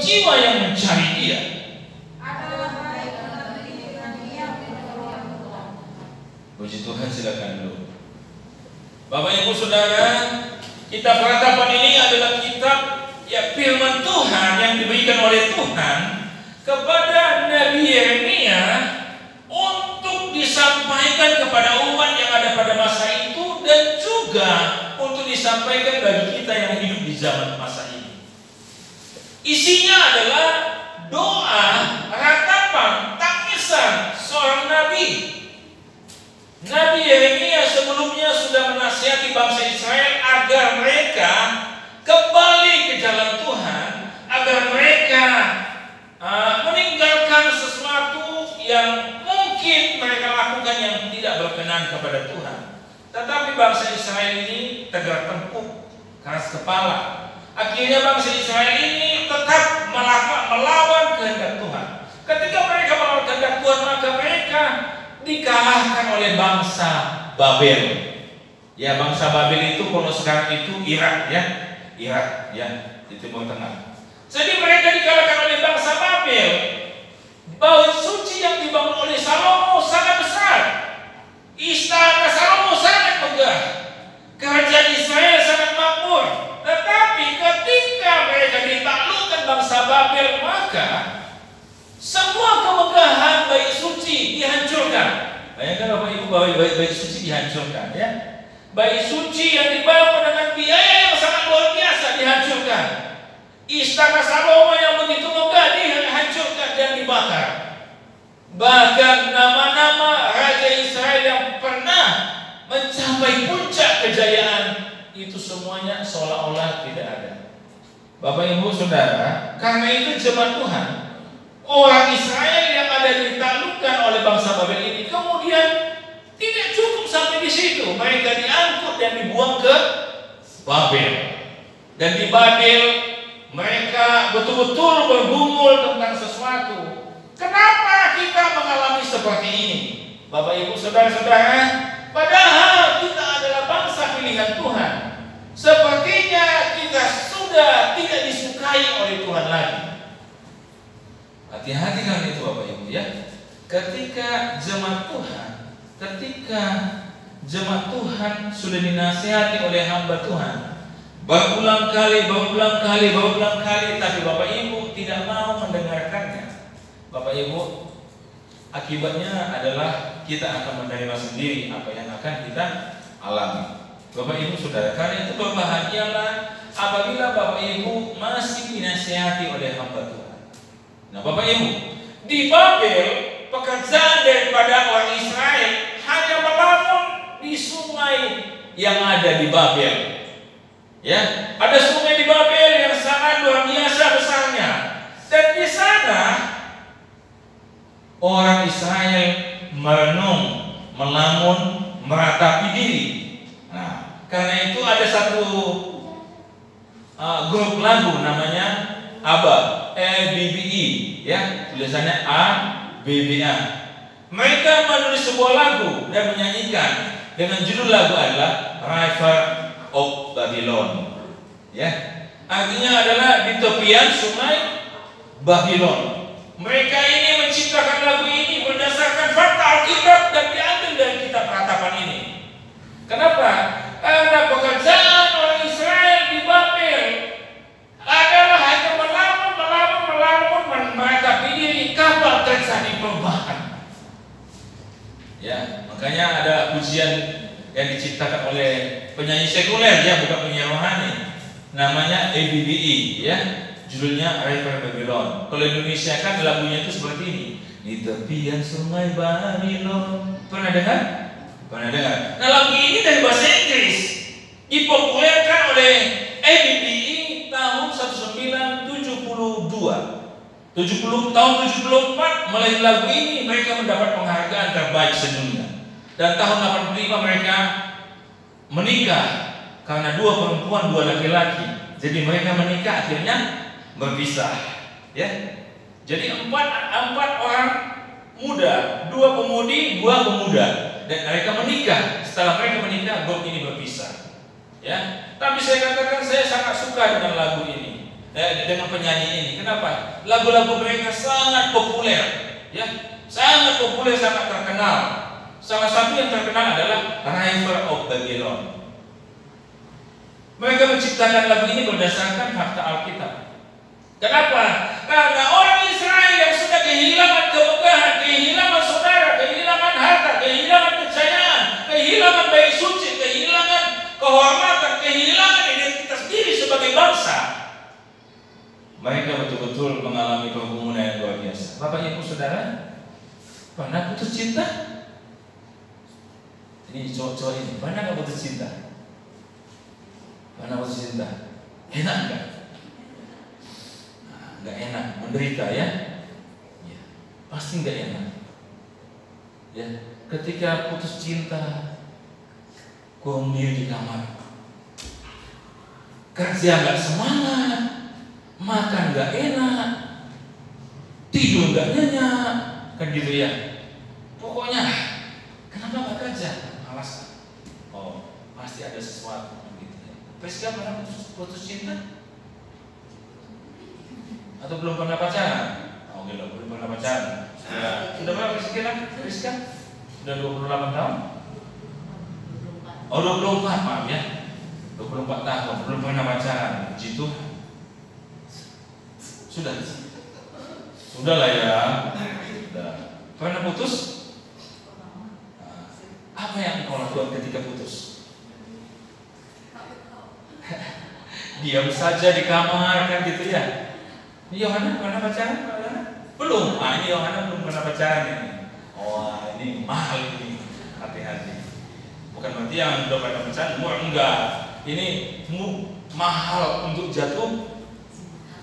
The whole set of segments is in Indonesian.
jiwa yang mencari Dia. Puji Tuhan, silakan dulu. Bapak Ibu Saudara, kitab Ratapan ini adalah kitab firman Tuhan yang diberikan oleh Tuhan kepada Nabi Yeremia untuk disampaikan kepada umat yang ada pada masa itu, dan juga untuk disampaikan bagi kita yang hidup di zaman masa ini. Isinya adalah doa, ratapan, tangisan seorang nabi. Nabi Yeremia sebelumnya sudah menasihati bangsa Israel agar mereka kembali ke jalan Tuhan, agar mereka meninggalkan sesuatu yang mungkin mereka lakukan yang tidak berkenan kepada Tuhan. Tetapi bangsa Israel ini tegar tengkuk, keras kepala. Akhirnya bangsa Israel ini tetap melawan kehendak Tuhan. Ketika mereka melawan kehendak Tuhan, maka mereka dikalahkan oleh bangsa Babel. Ya, bangsa Babel itu kalau sekarang itu Irak ya, di Timur Tengah. Jadi mereka dikalahkan oleh bangsa Babel. Bait suci yang dibangun oleh Salomo sangat besar. Istana Salomo sangat megah. Kerajaan Israel sangat makmur. Tetapi ketika mereka ditaklukkan bangsa Babel, maka semua kemegahan bait suci dihancurkan. Bayangkan Bapak Ibu, bait suci dihancurkan ya. Bait suci yang dibangun dengan biaya yang sangat luar biasa dihancurkan. Istana Salomo yang begitu megah dihancurkan dan dibakar. Bahkan nama-nama raja Israel yang pernah mencapai puncak kejayaan itu semuanya seolah-olah tidak ada. Bapak Ibu Saudara, karena itu jemaat Tuhan, orang Israel yang ada ditaklukkan oleh bangsa Babel ini kemudian tidak cukup sampai di situ. Mereka diangkut dan dibuang ke Babel. Dan di Babel mereka betul-betul bergumul tentang sesuatu. Kenapa kita mengalami seperti ini? Bapak Ibu Saudara-saudara, padahal kita adalah bangsa pilihan Tuhan. Sepertinya kita sudah tidak disukai oleh Tuhan lagi. Hati-hati kan itu Bapak Ibu ya. Ketika jemaat Tuhan sudah dinasihati oleh hamba Tuhan berulang kali, tapi Bapak Ibu tidak mau mendengarkannya. Bapak Ibu, akibatnya adalah kita akan menerima sendiri apa yang akan kita alami. Bapak Ibu Saudara, karena itu berbahagialah apabila Bapak Ibu masih dinasihati oleh hamba Tuhan. Nah Bapak Ibu, di Babel pekerjaan daripada orang Israel hanya melamun di sungai yang ada di Babel. Ya, ada sungai di Babel yang sangat luar biasa besarnya. Dan di sana orang Israel merenung, melamun, meratapi diri. Nah, karena itu ada satu grup lagu namanya ABBA, ABBA, ya, tulisannya ABBA. Mereka menulis sebuah lagu dan menyanyikan dengan judul lagu adalah River of Babylon. Ya, artinya adalah di tepian sungai Babylon. Mereka ini menciptakan lagu ini berdasarkan fakta Alkitab dan diambil dari kitab Ratapan ini. Kenapa? Karena pekerjaan orang Israel di Babel adalah hanya melamun, meratapi diri, kapan terjadi perubahan. Ya, makanya ada pujian yang diciptakan oleh penyanyi sekuler, ya, bukan penyanyi rohani. Namanya ABBE, ya. Judulnya River Babylon. Kalau Indonesia kan lagunya itu seperti ini. Di tepian sungai Babylon. Pernah dengar? Pernah dengar. Nah, lagu ini dari bahasa Inggris dipopulerkan oleh ABBE tahun 1972. Tahun 74 melalui lagu ini mereka mendapat penghargaan terbaik sedunia. Dan tahun 85 mereka menikah karena dua perempuan, dua laki-laki. Jadi mereka menikah akhirnya berpisah, ya. Jadi empat orang muda, dua pemudi, dua pemuda, dan mereka menikah. Setelah mereka menikah, grup ini berpisah, ya. Tapi saya katakan saya sangat suka dengan lagu ini. dengan penyanyi ini. Kenapa? Lagu-lagu mereka sangat populer, ya, sangat populer, sangat terkenal. Salah satu yang terkenal adalah River of Babylon. Mereka menciptakan lagu ini berdasarkan fakta Alkitab. Kenapa? Karena orang Israel yang sudah kehilangan kemegahan, kehilangan saudara, kehilangan harta, kehilangan kejayaan, kehilangan baik suci, kehilangan kehormatan, kehilangan identitas diri sebagai bangsa, mereka betul-betul mengalami pergumulan yang luar biasa. Bapak Ibu Saudara, pernah putus cinta? Ini cowok-cowok ini, pernah nggak putus cinta? Pernah putus cinta? Enak nggak? Nggak enak, menderita ya? Ya, pasti nggak enak. Ya, ketika putus cinta, kurung diri di kamar, kerja nggak semangat, makan nggak enak, tidur nggak nyenyak, kan gitu ya. Pokoknya, kenapa nggak kerja? Alasan. Oh, pasti ada sesuatu. Gitu ya. Priska pernah putus cinta? Atau belum pernah pacaran? Oh, gitu, belum pernah pacaran. Ya, sudah berapa sekian, Priska? Sudah 28 tahun? Oh, 24, maaf ya. 24 tahun, belum pernah pacaran. Puji Tuhan. Sudah lah ya. Sudah. Pernah putus? Apa yang kau lakukan ketika putus? Diam saja di kamar, kan gitu ya. Yohana pernah pacaran? Belum. Ini Yohana belum pernah pacaran ini. Oh, ini mahal ini. Hati-hati. Bukan berarti yang udah pernah pacaran murah, enggak. Ini mahal untuk jatuh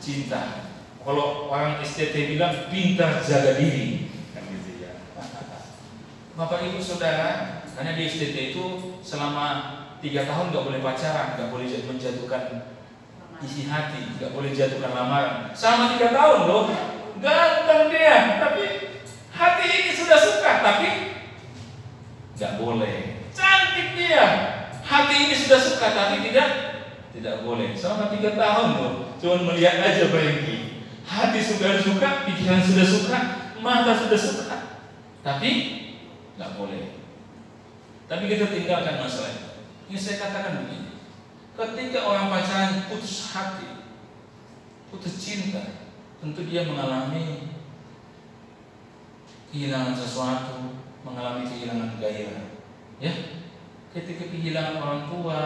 cinta. Kalau orang STT bilang pintar jaga diri, kan gitu ya. Bapak Ibu Saudara, karena di STT itu selama 3 tahun nggak boleh pacaran, nggak boleh menjatuhkan isi hati, nggak boleh jatuhkan lamaran. Selama 3 tahun loh, ganteng dia, tapi hati ini sudah suka, tapi nggak boleh. Cantik dia, hati ini sudah suka, tapi tidak boleh. Selama 3 tahun loh, cuma melihat aja pergi. Hati sudah suka, pikiran sudah suka, mata sudah suka, tapi nggak boleh. Tapi kita tinggalkan masalah itu. Ini saya katakan begini: ketika orang pacaran putus hati, putus cinta, tentu dia mengalami kehilangan sesuatu, mengalami kehilangan gairah. Ya, ketika kehilangan orang tua,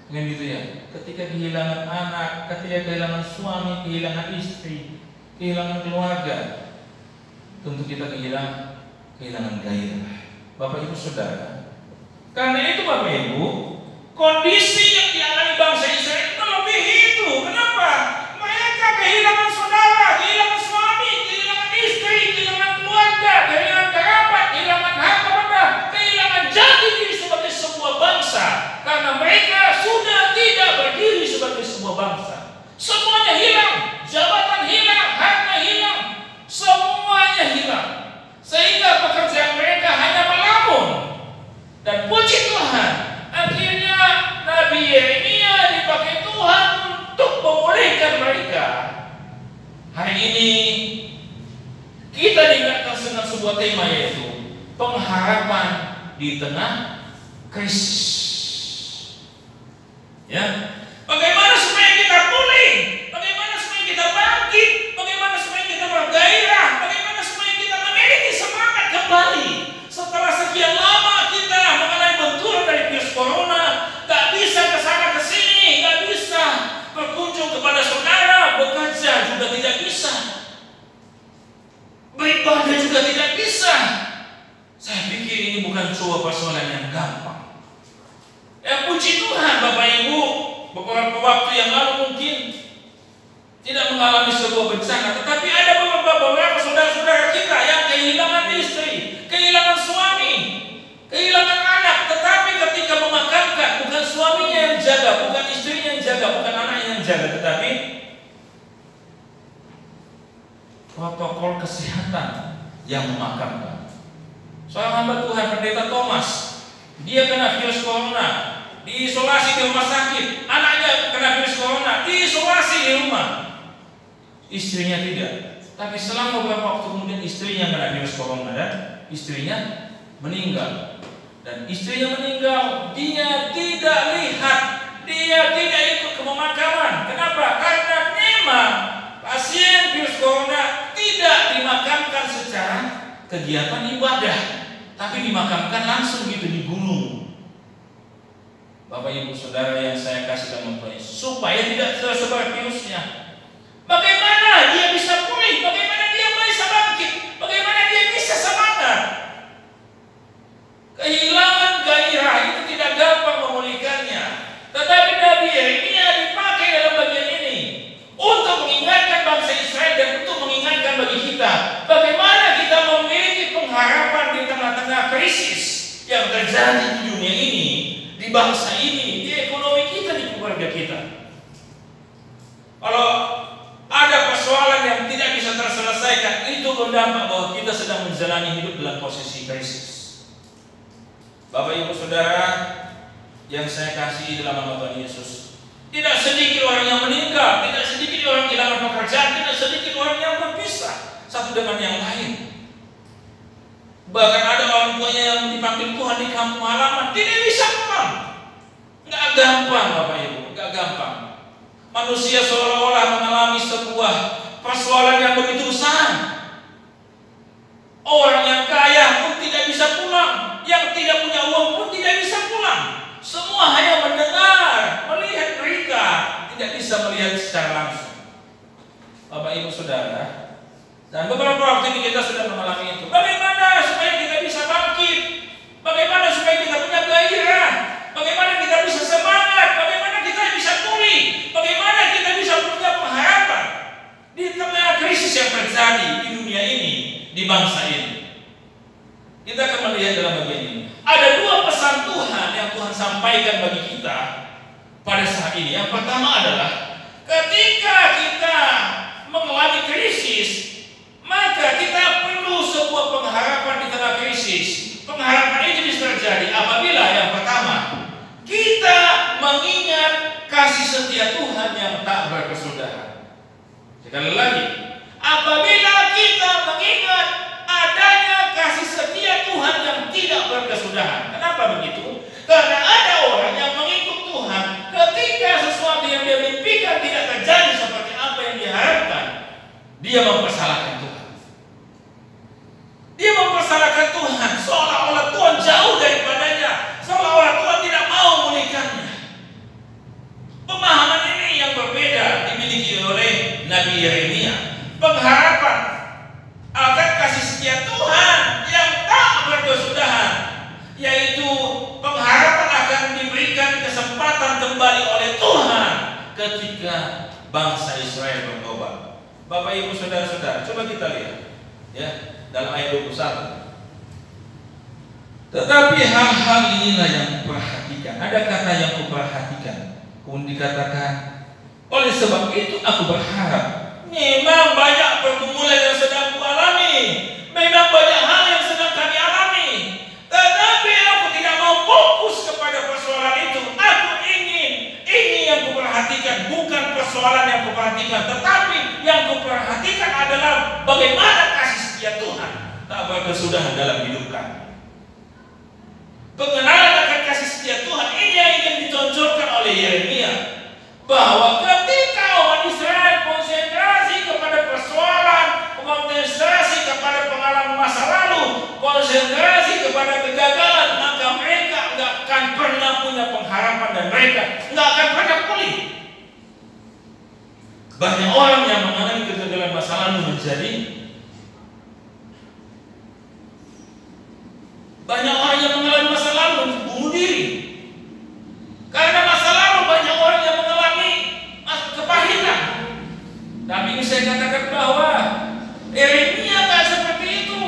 kan gitu ya. Ketika kehilangan anak, ketika kehilangan suami, kehilangan istri, kehilangan keluarga, tentu kita kehilangan gairah. Bapak Ibu Saudara, karena itu Bapak Ibu, kondisi yang dialami bangsa Israel melebihi itu. Kenapa? Mereka kehilangan saudara, kehilangan suami, kehilangan istri, kehilangan keluarga, kehilangan kerabat, kehilangan harta benda, kehilangan jati diri sebagai sebuah bangsa. Karena mereka sudah tidak berdiri sebagai sebuah bangsa. Semuanya hilang, jabatan hilang, harta hilang, semuanya hilang. Sehingga pekerjaan mereka hanya melamun. Dan puji Tuhan, akhirnya Nabi Yeremia dipakai Tuhan untuk memulihkan mereka. Hari ini kita diingatkan dengan sebuah tema, yaitu pengharapan di tengah krisis. Ya, bagaimana supaya kita pulih? Bagaimana supaya kita bangkit? Bagaimana supaya kita bergairah? Bagaimana supaya kita memiliki semangat kembali? Setelah sekian lama kita mengalami benturan dari virus corona, gak bisa kesana kesini, gak bisa berkunjung kepada saudara, bekerja juga tidak bisa, beribadah juga tidak bisa. Saya pikir ini bukan sebuah persoalan yang gampang. Ya, puji Tuhan Bapak Ibu, beberapa waktu yang lalu mungkin tidak mengalami sebuah bencana, tetapi ada beberapa saudara-saudara kita yang kehilangan istri, kehilangan suami, kehilangan anak, tetapi ketika memakamkan, bukan suaminya yang jaga, bukan istrinya yang jaga, bukan anaknya yang jaga, tetapi protokol kesehatan yang memakamkan. Seorang hamba Tuhan, Pendeta Thomas, dia kena virus corona, diisolasi di rumah sakit. Anaknya kena virus corona, diisolasi di rumah. istrinya tidak. Tapi selang beberapa waktu kemudian istrinya kena virus corona dan istrinya meninggal. Dan istrinya meninggal, dia tidak lihat, dia tidak ikut ke pemakaman. Kenapa? Karena memang pasien virus corona tidak dimakamkan secara kegiatan ibadah, tapi dimakamkan langsung gitu di gunung. Bapak Ibu Saudara yang saya kasih dalam Tuhan, supaya tidak tersebar virusnya. Bagaimana dia bisa pulih? Bagaimana dia bisa bangkit? Bagaimana dia bisa semangat? Kehilangan gairah itu tidak gampang memulihkannya. Tetapi Nabi Yeremia dipakai dalam bagian ini untuk mengingatkan bangsa Israel dan untuk mengingatkan bagi kita bagaimana kita memiliki pengharapan di tengah-tengah krisis yang terjadi di dunia ini, di bangsa ini, di ekonomi kita, di keluarga kita. Kalau ada persoalan yang tidak bisa terselesaikan, itu berdampak bahwa kita sedang menjalani hidup dalam posisi krisis. Bapak Ibu Saudara yang saya kasih dalam nama Tuhan Yesus, tidak sedikit orang yang meninggal, tidak sedikit orang kehilangan pekerjaan, tidak sedikit orang yang berpisah satu dengan yang lain. Bahkan ada orang tuanya yang dipanggil Tuhan di kampung halaman, tidak bisa pulang. Nggak gampang Bapak Ibu, nggak gampang. Manusia seolah-olah mengalami sebuah persoalan yang begitu besar. Orang yang kaya pun tidak bisa pulang, yang tidak punya uang pun tidak bisa pulang. Semua hanya mendengar, melihat berita, tidak bisa melihat secara langsung. Bapak Ibu Saudara, dan beberapa waktu ini kita sudah mengalami itu. Bagaimana supaya kita bisa bangkit? Bagaimana supaya kita punya gairah? Bagaimana kita bisa semangat? Bagaimana kita bisa pulih? Bagaimana kita bisa punya pengharapan di tengah krisis yang terjadi di dunia ini, di bangsa ini? Kita akan melihat dalam bagian ini. Ada dua pesan Tuhan yang Tuhan sampaikan bagi kita pada saat ini. Yang pertama adalah ketika kita mengalami krisis, maka kita perlu sebuah pengharapan di tengah krisis. Pengharapan itu bisa terjadi apabila yang pertama, kita mengingat kasih setia Tuhan yang tak berkesudahan. Sekali lagi, apabila kita mengingat adanya kasih setia Tuhan yang tidak berkesudahan. Kenapa begitu? Karena ada orang yang mengikut Tuhan ketika sesuatu yang dia mimpikan tidak terjadi seperti apa yang diharapkan, dia mempersalahkan Tuhan. Dia mempersalahkan Tuhan, seolah-olah Tuhan jauh daripadanya, seolah-olah Tuhan tidak mau memulihkannya. Pemahaman ini yang berbeda dimiliki oleh Nabi Yeremia. Pengharapan akan kasih setia Tuhan yang tak berkesudahan, yaitu pengharapan akan diberikan kesempatan kembali oleh Tuhan ketika bangsa Israel bertobat. Bapak Ibu Saudara-saudara, coba kita lihat ya dalam ayat 21. Tetapi hal-hal inilah yang kuperhatikan. Ada kata yang kuperhatikan. Kemudian dikatakan, oleh sebab itu aku berharap. Memang banyak pergumulan yang sedang kualami, memang banyak hal yang sedang kami alami, tetapi aku tidak mau fokus kepada persoalan itu. Aku ingin ini yang kuperhatikan, bukan persoalan yang kuperhatikan, tetapi yang kuperhatikan adalah bagaimana kasih setia Tuhan tak berkesudahan dalam hidup kami. Pengenalan akan kasih setia Tuhan ini yang ingin ditonjolkan oleh Yeremia, bahwa ketika orang Israel konsentrasi kepada persoalan, konsentrasi kepada pengalaman masa lalu, konsentrasi kepada kegagalan, maka mereka nggak akan pernah punya pengharapan dan mereka nggak akan pernah pulih. Banyak orang yang mengalami kegagalan masa lalu menjadi banyak orang yang mengalami masa lalu bunuh diri. Karena masa lalu banyak orang yang mengalami kepahitan. Tapi ini saya katakan bahwa Yeremia nggak seperti itu.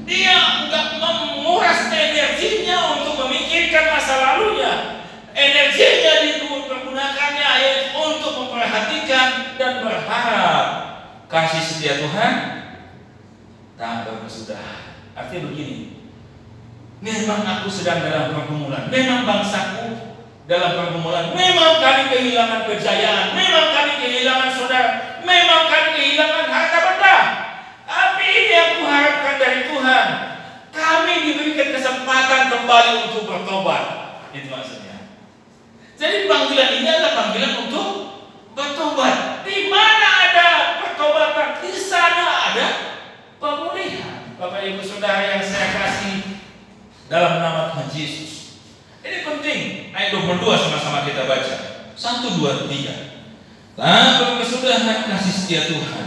Dia nggak menguras energinya untuk memikirkan masa lalunya. Energinya dipergunakannya untuk memperhatikan dan berharap kasih setia Tuhan tak berkesudahan. Artinya begini, memang aku sedang dalam pergumulan, memang bangsaku dalam pergumulan, memang kami kehilangan kejayaan, memang kami kehilangan saudara, Memang kami kehilangan harta benda, tapi ini yang kuharapkan dari Tuhan. Kami diberikan kesempatan kembali untuk bertobat. Itu maksudnya. Jadi panggilan ini adalah panggilan untuk bertobat. Di mana ada pertobatan, di sana ada pemulihan. Bapak Ibu Saudara yang saya kasih dalam nama Tuhan Yesus. Ini penting. Ayat 22 sama-sama kita baca. 1, 2, 3. Tak berkesudahan kasih setia Tuhan,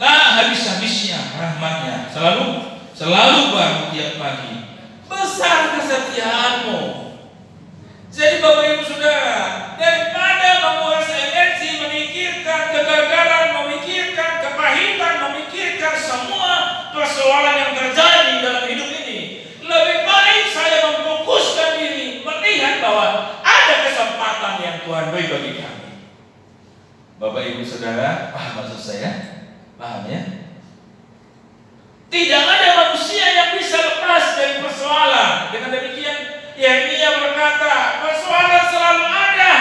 tak habis-habisnya rahmatnya, selalu baru tiap pagi. Besar kesetiaanmu. Jadi Bapak Ibu Saudara, daripada menguras energi memikirkan kegagalan, memikirkan kepahitan, memikirkan semua persoalan yang terjadi dalam hidup ini, lebih baik saya memfokuskan diri melihat bahwa ada kesempatan yang Tuhan beri bagi kami. Bapak Ibu Saudara, paham maksud saya? Paham ya? Tidak ada manusia yang bisa lepas dari persoalan. Dengan demikian Yeremia berkata, persoalan selalu ada,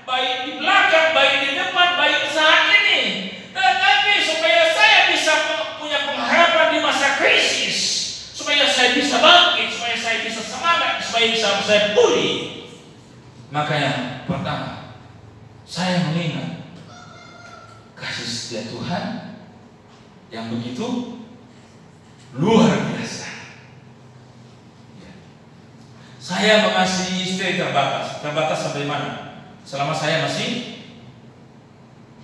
baik di belakang, baik di depan, baik saat ini. Tetapi supaya saya bisa punya pengharapan di masa krisis, supaya saya bisa bangkit, supaya saya bisa semangat, supaya bisa saya pulih, maka yang pertama, saya mengingat kasih setia Tuhan yang begitu luar biasa. Saya mengasihi istri terbatas. Terbatas sampai mana? Selama saya masih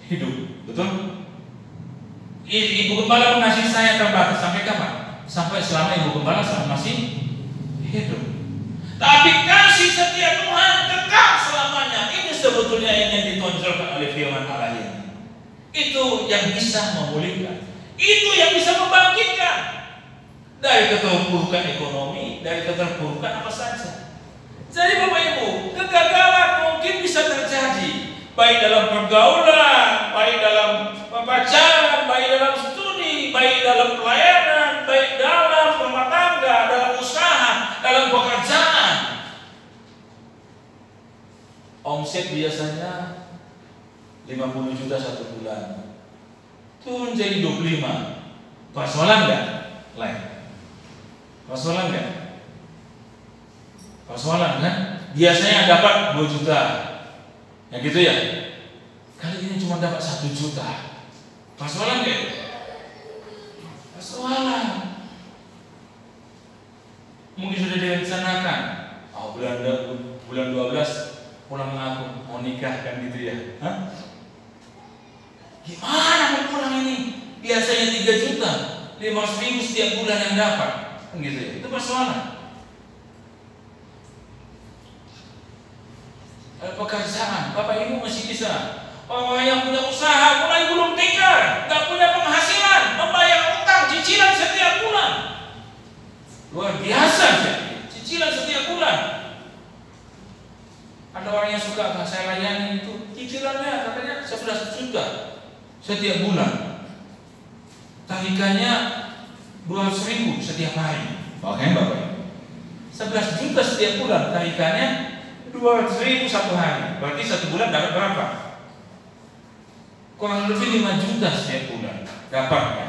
hidup, betul? Ibu gembala mengasihi saya terbatas sampai kapan? Sampai selama ibu gembala masih hidup. Tapi kasih setia Tuhan kekal selamanya. Ini sebetulnya yang ditonjolkan oleh firman Allah ini. Itu yang bisa memulihkan, itu yang bisa membangkitkan dari keterpurukan ekonomi, dari keterpurukan apa saja. Jadi Bapak Ibu, kegagalan mungkin bisa terjadi, baik dalam pergaulan, baik dalam pacaran, baik dalam studi, baik dalam pelayanan, baik dalam rumah tangga, dalam usaha, dalam pekerjaan. Omset biasanya 50 juta satu bulan, turun jadi 25. Persoalan nggak? Lain. Persoalan nggak? Persoalan kan? Biasanya dapat 2 juta, ya gitu ya. Kali ini cuma dapat 1 juta. Persoalan nggak? Persoalan. Mungkin sudah direncanakan. Oh, bulan 12 pulang mengaku mau nikah kan gitu ya. Hah? Gimana mau pulang ini? Biasanya 3 juta, 500.000 setiap bulan yang dapat, kan gitu ya. Itu persoalan. Pekerjaan, Bapak Ibu masih bisa. Orang yang punya usaha mulai belum tikar, nggak punya penghasilan, membayar utang, cicilan setiap bulan. Luar biasa sih, cicilan setiap bulan. Ada orang yang suka saya layani itu, cicilannya katanya 11 juta setiap bulan, tarikannya 200.000 setiap hari. Oke Bapak, 11 juta setiap bulan, tarikannya 200.000 satu hari. Berarti satu bulan dapat berapa? Kurang lebih 5 juta setiap bulan dapatnya.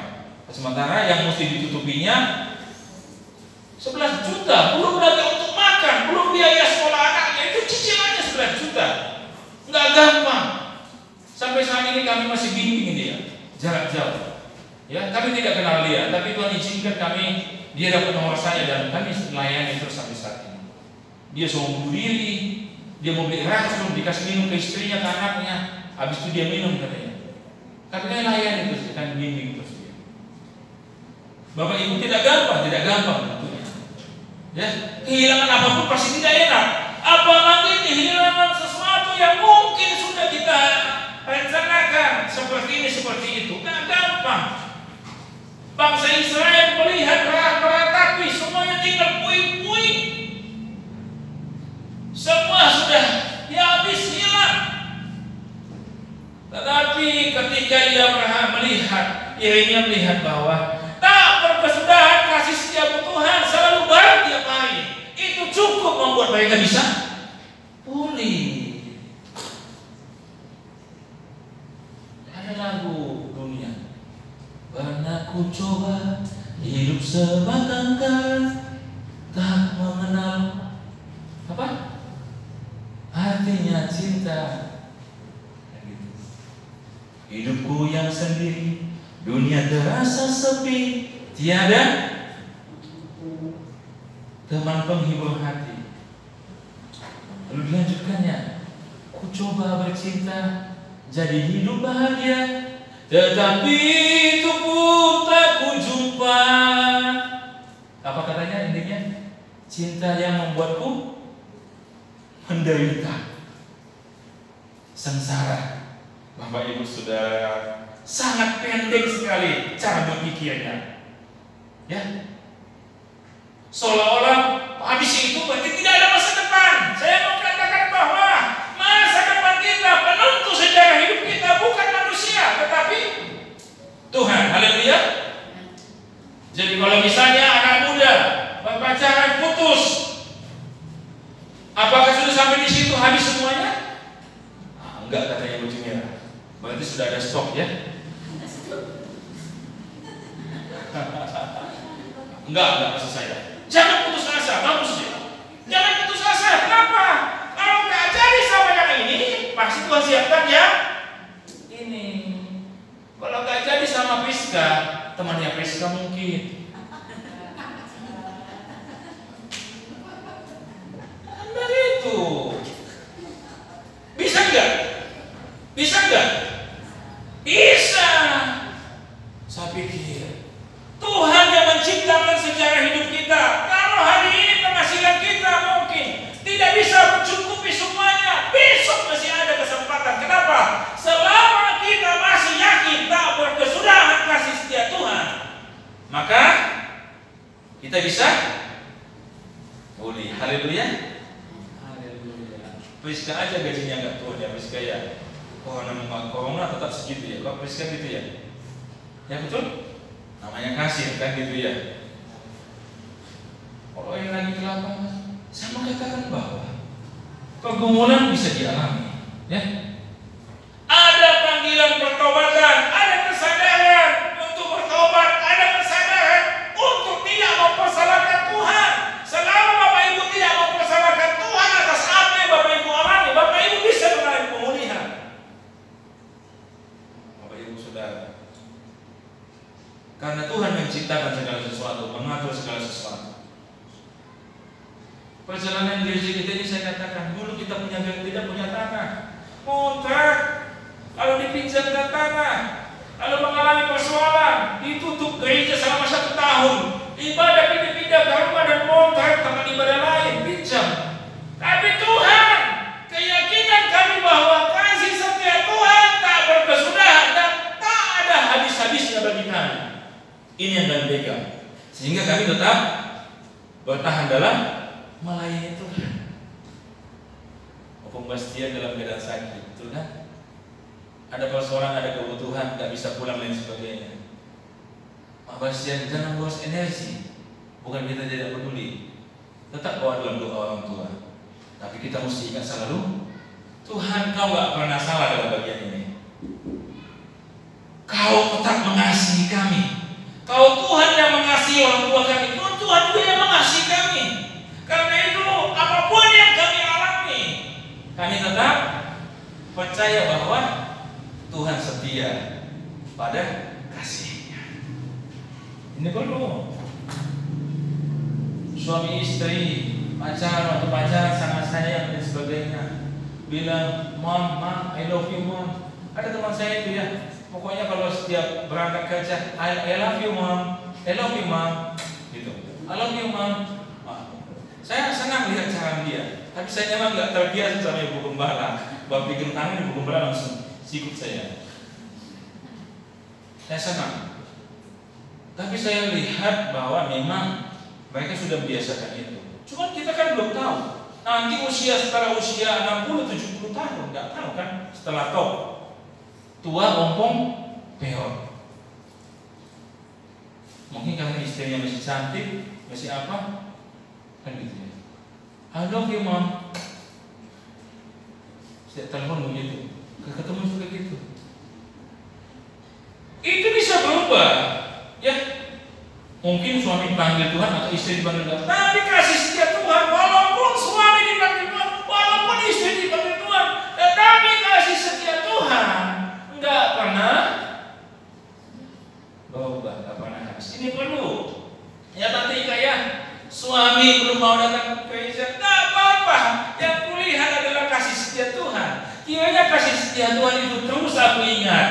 Sementara yang mesti ditutupinya 11 juta, belum lagi untuk makan, belum biaya sekolah anaknya, itu cicilannya 11 juta. Nggak gampang. Sampai saat ini kami masih bimbing dia, jarak jauh. Ya, kami tidak kenal dia, tapi Tuhan izinkan dia dapat nomor saya dan kami layani terus sampai saat ini. Dia suruh bunuh diri, dia mau beli racun, dikasih minum ke istrinya, ke anaknya, habis itu dia minum katanya. Kami layani terus, kami bimbing terus dia. Bapak Ibu tidak gampang tentunya. Ya, kehilangan apapun pasti tidak enak. Apalagi kehilangan sesuatu yang mungkin sudah kita rencanakan seperti ini, seperti itu. Tidak gampang. Bangsa Israel melihat meratapi semuanya tinggal puing-puing. Semua sudah habis hilang. Tetapi ketika Yeremia melihat bahwa tak berkesudahan kasih setia Tuhan selalu baru tiap hari, itu cukup membuat mereka bisa pulih. Ada lagu ku coba hidup sebatang kara, tak mengenal apa artinya cinta. Hidupku yang sendiri, dunia terasa sepi, tiada teman penghibur hati. Lalu dilanjutkannya, ku coba bercinta, jadi hidup bahagia, tetapi itu pun tak ku jumpa. Apa katanya intinya? Cinta yang membuatku menderita, sengsara. Bapak Ibu Saudara, sangat pendek sekali cara berpikirnya, ya. Seolah-olah habis itu berarti tidak ada masa depan. Saya mau katakan bahwa masa depan kita, penentu sejarah hidup kita bukan manusia, tetapi Tuhan. Haleluya. Jadi kalau misalnya anak muda berpacaran putus, apakah sudah sampai di situ habis semuanya? Enggak, katanya Bu Cimira. Berarti sudah ada stok ya? Enggak maksud saya. Jangan putus asa, bagus ya. Jangan putus asa. Kenapa? Kalau nggak jadi sama yang ini, pasti Tuhan siapkan ya ini. Kalau nggak jadi sama Priska, temannya Priska mungkin. Begitu. Bisa nggak? Bisa nggak? Bisa. Saya pikir Tuhan yang menciptakan sejarah hidup kita. Kalau hari ini penghasilan kita mungkin tidak bisa mencukupi semuanya, besok masih ada kesempatan. Kenapa? Selama kita masih yakin tak berkesudahan kasih setia Tuhan, maka kita bisa pulih. Haleluya. Haleluya. Priska aja gajinya nggak turun ya Priska ya. Corona tetap segitu ya. Kok Priska gitu ya? Ya betul. Namanya kasih kan gitu ya. Kalau yang lagi di lapangan, saya mau katakan bahwa pergumulan bisa dialami, ya. Ada panggilan pertobatan, ada kesadaran untuk bertobat, ada kesadaran untuk tidak mempersalahkan Tuhan. Selama Bapak Ibu tidak mempersalahkan Tuhan atas apa yang Bapak Ibu alami, Bapak Ibu bisa mengalami pemulihan. Bapak Ibu Saudara, karena Tuhan menciptakan segala sesuatu, mengatur segala sesuatu. Perjalanan gereja kita ini saya katakan, dulu kita tidak punya tanah, kontrak, lalu dipinjamkan tanah, lalu mengalami persoalan, ditutup gereja selama 1 tahun, ibadah pindah-pindah ke rumah dan kontrak tempat ibadah lain, pinjam. Tapi Tuhan, keyakinan kami bahwa kasih setia Tuhan tak berkesudahan dan tak ada habis-habisnya bagi kami. Ini yang kami pegang, sehingga kami tetap bertahan dalam melayani Tuhan. Opung Bastian dalam keadaan sakit, betul kan? Ada persoalan, ada kebutuhan, tidak bisa pulang dan sebagainya. Pak Bastian, jangan boros energi. Bukan kita tidak peduli, tetap bawa dalam doa orang tua. Tapi kita mesti ingat selalu, Tuhan, kau gak pernah salah dalam bagian ini. Kau tetap mengasihi kami. Kau Tuhan yang mengasihi orang tua kami, Tuhan juga yang mengasihi kami. Karena itu apapun yang kami alami, kami tetap percaya bahwa Tuhan setia pada kasih-Nya. Ini perlu. Suami istri pacaran atau pacaran sangat sayang dan sebagainya, bilang, Mom, I love you Mom. Ada teman saya itu ya, pokoknya kalau setiap berangkat kerja, I love you Mom, I love you Mom, gitu. I love you Mom. Saya senang lihat cara dia, tapi saya memang nggak terbiasa sama Ibu Gembala. Bapak bikin tangan Ibu Gembala langsung sikut saya. Saya senang, tapi saya lihat bahwa memang mereka sudah membiasakan itu. Cuma kita kan belum tahu. Nanti setelah usia 60-70 tahun, nggak tahu kan? Setelah tua ompong peor. Mungkin karena istrinya masih cantik, masih apa? Kan gitu ya. I love you Mom. Saya telepon begitu, ketemu juga gitu. Itu bisa berubah, ya. Mungkin suami dipanggil Tuhan atau istri dipanggil Tuhan, tapi kasih setia Tuhan, walaupun suami dipanggil Tuhan, walaupun istri dipanggil Tuhan, tetapi kasih setia Tuhan nggak pernah berubah, nggak pernah habis. Ini perlu. Ya Tante Ika ya, suami belum mau datang ke gereja, nggak apa-apa. Yang kulihat adalah kasih setia Tuhan. Kiranya kasih setia Tuhan itu terus aku ingat,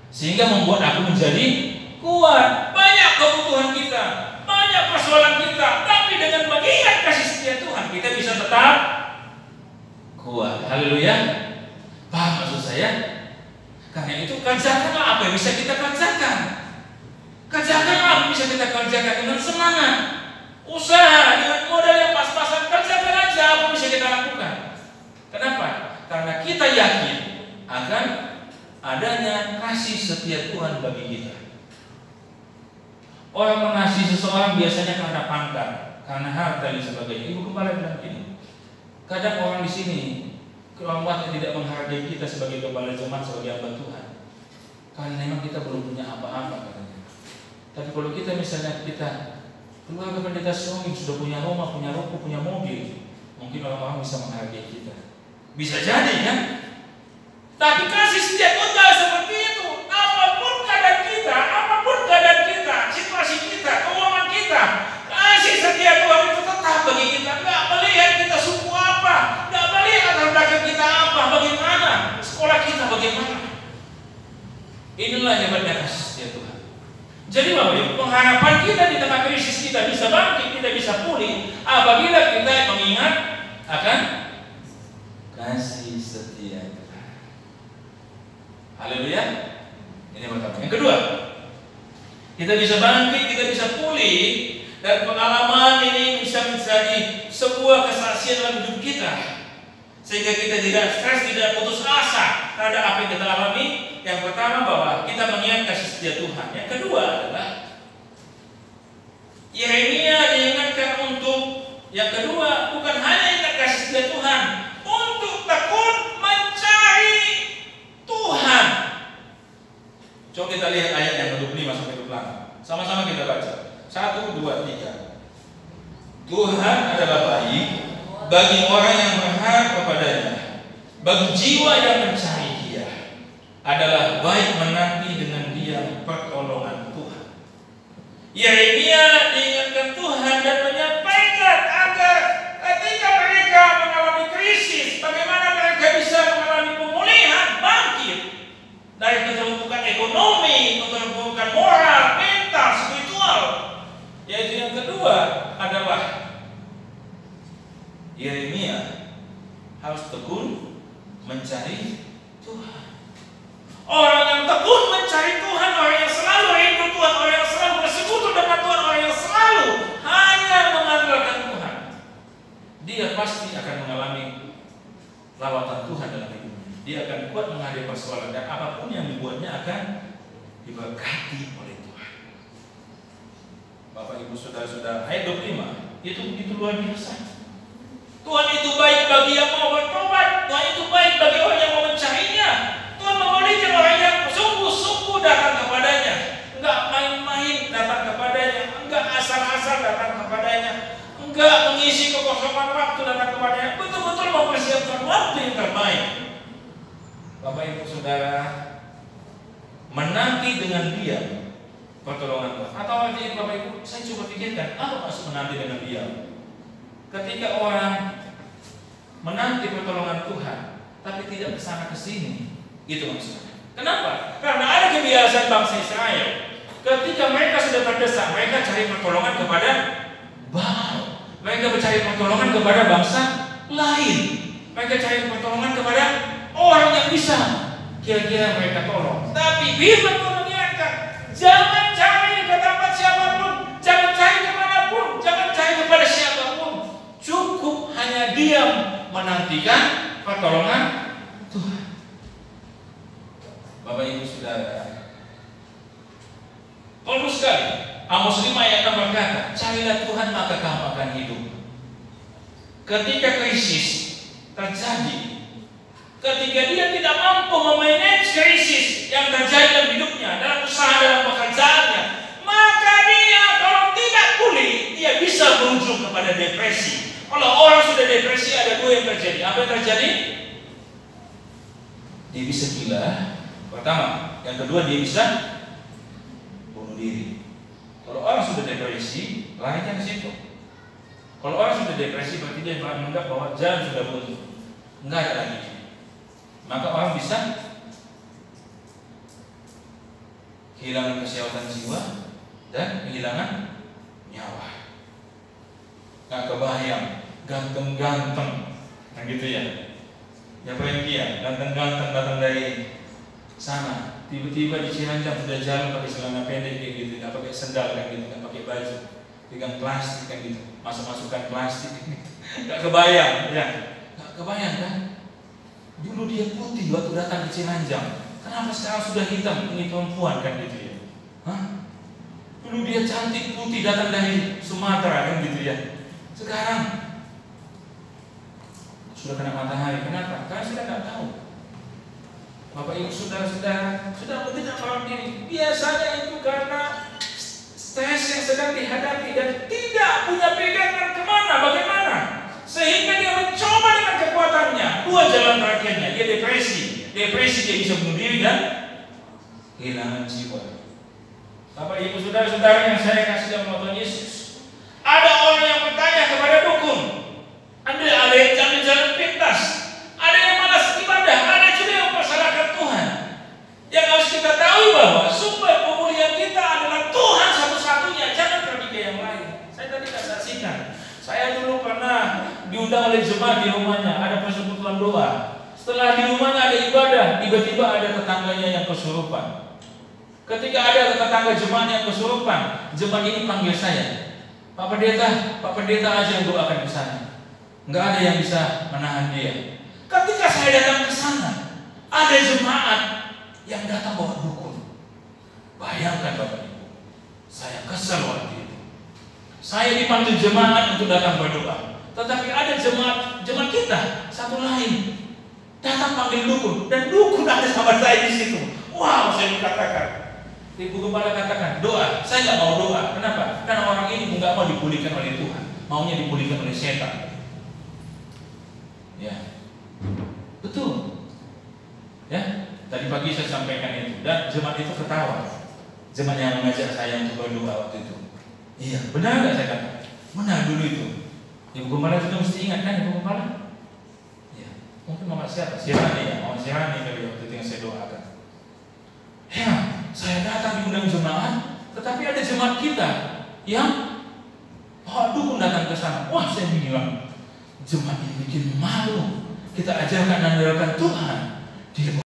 sehingga membuat aku menjadi kuat. Banyak kebutuhan kita, banyak persoalan kita, tapi dengan mengingat kasih setia Tuhan, kita bisa tetap kuat. Haleluya. Paham maksud saya? Karena itu kerjakanlah apa yang bisa kita kerjakan. Kerjakanlah apa yang bisa kita kerjakan dengan semangat. Usaha dengan modal yang pas-pasan, kerjakan aja apa yang bisa kita lakukan. Kenapa? Karena kita yakin akan adanya kasih setia Tuhan bagi kita. Orang mengasihi seseorang biasanya karena pangkat, karena harta dan sebagainya. Ibu Gembala bilang gini, kadang orang di sini kelompok yang tidak menghargai kita sebagai kepala jemaat, sebagai hamba Tuhan, karena memang kita belum punya apa-apa katanya. Tapi kalau kita misalnya keluarga pendeta Songing sudah punya rumah, punya ruko, punya mobil, mungkin orang-orang bisa menghargai kita. Bisa jadi kan? Tapi kasih setia Tuhan tidak seperti itu. Apapun keadaan kita, situasi kita, keuangan kita, kasih setia Tuhan itu tetap bagi kita. Nggak melihat kita suku apa, nggak melihat latar belakang kita apa, bagaimana, sekolah kita bagaimana. Inilah hebatnya kasih setia Tuhan. Jadi Bapak Ibu, pengharapan kita di tengah krisis kita bisa bangkit, kita bisa pulih apabila kita mengingat akan kasih setia Tuhan. Haleluya. Ini pertama. Yang kedua, kita bisa bangkit, kita bisa pulih, dan pengalaman ini bisa menjadi sebuah kesaksian dalam hidup kita, sehingga kita tidak stres, tidak putus asa terhadap apa yang kita alami. Yang pertama bahwa kita mengingat kasih setia Tuhan. Yang kedua adalah Yeremia diingatkan untuk yang kedua bukan hanya ingat kasih setia Tuhan, untuk tekun mencari Tuhan. Coba kita lihat ayat yang 25 sampai 28. Sama-sama kita baca. 1, 2, 3. Tuhan adalah baik bagi orang yang berharap kepadanya, bagi jiwa yang mencari Dia. Adalah baik menanti dengan diam pertolongan Tuhan. Yeremia diingatkan Tuhan dan menyampaikan agar ketika mereka mengalami krisis, bagaimana mereka bisa mengalami pemulihan, bangkit dari keterpurukan ekonomi, keterpurukan moral, mental, spiritual. Yaitu yang kedua adalah Yeremia harus tekun mencari Tuhan. Orang yang tekun mencari Tuhan, orang yang selalu rindu Tuhan, orang yang selalu bersekutu dengan Tuhan, orang yang selalu hanya mengandalkan Tuhan, dia pasti akan mengalami lawatan Tuhan dalam hidupnya. Dia akan kuat menghadapi persoalan, dan apapun yang dibuatnya akan diberkati oleh Tuhan. Bapak Ibu Saudara-saudara, ayat 25 itu begitu luar biasa. Tuhan itu baik bagi yang mau bertobat, Tuhan itu baik bagi orang yang mau mencarinya. Tuhan memulihkan orang yang sungguh-sungguh datang kepadanya, enggak main-main datang kepadanya, enggak asal-asal datang kepadanya, enggak mengisi kekosongan waktu datang kepadanya, betul-betul mempersiapkan waktu yang terbaik. Bapak Ibu Saudara, menanti dengan diam pertolongan Tuhan. Atau artinya Bapak Ibu, saya coba pikirkan apa maksud menanti dengan diam. Ketika orang menanti pertolongan Tuhan tapi tidak kesana kesini, itu maksudnya. Kenapa? Karena ada kebiasaan bangsa Israel. Ketika mereka sudah terdesak, mereka cari pertolongan kepada Baal. Mereka mencari pertolongan kepada bangsa lain. Mereka cari pertolongan kepada orang yang bisa kira-kira mereka tolong. Tapi firman Tuhan mengingatkan, jangan cari ke tempat siapapun, jangan cari kemanapun, jangan cari kepada siapapun. Cukup hanya diam menantikan pertolongan Tuhan. Bapak Ibu Saudara, bagus sekali. Amos 5 ayat 6 berkata, carilah Tuhan maka kamu akan hidup. Ketika krisis terjadi, ketika dia tidak mampu memanage krisis yang terjadi dalam hidupnya, dalam usaha, dalam pekerjaannya, maka dia kalau kedua dia bisa bunuh diri. Kalau orang sudah depresi, larinya ke situ. Kalau orang sudah depresi berarti dia menganggap bahwa jalan sudah buntu, enggak ada lagi. Maka orang bisa kehilangan kesehatan jiwa dan kehilangan nyawa. Nggak kebayang, ganteng-ganteng, nah gitu ya. Ya dia ganteng-ganteng datang dari sana, tiba-tiba di Ciranjang sudah jalan pakai celana pendek kayak gitu, nggak pakai sendal kan gitu, nggak pakai baju, pegang plastik kan gitu, masuk-masukkan plastik, nggak kebayang, ya, nggak kebayang kan? Dulu dia putih waktu datang ke Ciranjang, kenapa sekarang sudah hitam? Ini perempuan kan gitu ya? Hah? Dulu dia cantik putih datang dari Sumatera kan gitu ya? Sekarang sudah kena matahari, kenapa? Karena sudah nggak tahu. Bapak Ibu saudara-saudara sudah tidak paham diri. Biasanya itu karena stres yang sedang dihadapi dan tidak punya pegangan kemana, bagaimana, sehingga dia mencoba dengan kekuatannya. Dua jalan terakhirnya, dia depresi dia bisa bunuh diri dan kehilangan jiwa. Bapak Ibu saudara-saudara yang saya kasih dalam nama Tuhan Yesus, ada orang yang bertanya kepada dukun, ada yang jalan pintas, ada yang malas ibadah, ada juga yang mempersalahkan Tuhan. Yang harus kita tahu bahwa sumber pemulihan kita adalah Tuhan satu-satunya, jangan pergi ke yang lain. Saya tadi saksikan, saya dulu pernah diundang oleh jemaat di rumahnya, ada persekutuan doa. Setelah di rumahnya ada ibadah, tiba-tiba ada tetangganya yang kesurupan. Ketika ada tetangga jemaat yang kesurupan, jemaat ini panggil saya, Pak Pendeta aja yang doakan ke sana. Nggak ada yang bisa menahan dia. Ketika saya datang ke sana, ada jemaat yang datang bawa dukun. Bayangkan Bapak Ibu, saya kesel waktu itu. Saya dipanggil jemaat untuk datang berdoa, tetapi ada jemaat kita satu lain datang panggil dukun, dan dukun ada sama saya di situ. Wow, saya dikatakan, Ibu Gembala katakan doa. Saya nggak mau doa. Kenapa? Karena orang ini nggak mau dipulihkan oleh Tuhan, maunya dipulihkan oleh setan. Ya, betul. Ya, tadi pagi saya sampaikan itu, dan jemaat itu ketawa. Jemaat yang mengajak saya untuk berdoa waktu itu. Iya, benar nggak saya katakan? Benar dulu itu. Ibu Gembala juga mesti ingat kan, Ibu Gembala? Ya, mungkin Mama siapa? Sirani ya, Mama Sirani kali waktu itu yang saya doakan. Ya, saya datang diundang jemaat, tetapi ada jemaat kita yang dukun datang ke sana. Wah, saya bilang, jemaat ini bikin malu. Kita ajarkan andalkan Tuhan. Dia